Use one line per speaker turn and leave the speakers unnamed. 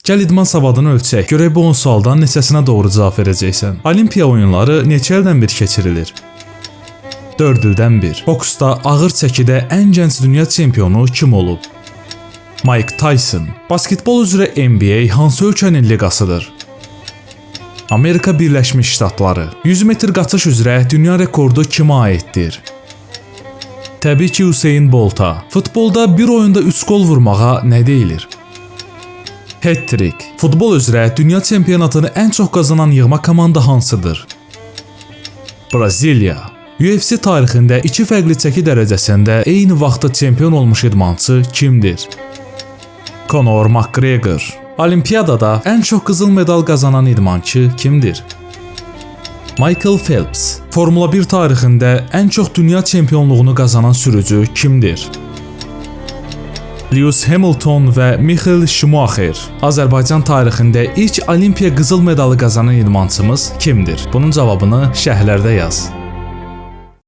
Gəl idman savadını ölçək. Görək bu 10 sualdan neçəsinə doğru cavab verəcəksən. Olimpiya oyunları neçə ildən bir keçirilir? 4 ildən bir. Boksda ağır çəkidə ən gənc dünya çempionu kim olub? Mike Tyson. Basketbol üzrə NBA hansı ölkənin liqasıdır? Amerika Birləşmiş Ştatları. 100 metr qaçış üzrə dünya rekordu kimə aiddir? Təbii ki, Usain Bolta. Futbolda bir oyunda 3 qol vurmağa nə deyilir? Hat-trick. Futbol üzrə dünya çempionatını ən çox qazanan yığma komanda hansıdır? Braziliya. UFC tarixində 2 fərqli çəki dərəcəsində eyni vaxtda çempion olmuş idmançı kimdir? Conor McGregor. Olimpiyadada ən çox qızıl medal qazanan idmançı kimdir? Michael Phelps. Formula 1 tarixində ən çox dünya çempionluğunu qazanan sürücü kimdir? Lewis Hamilton və Michael Schumacher. Azərbaycan tarixində ilk Olimpiya qızıl medalı qazanan idmançımız kimdir? Bunun cavabını şərhlərdə yaz.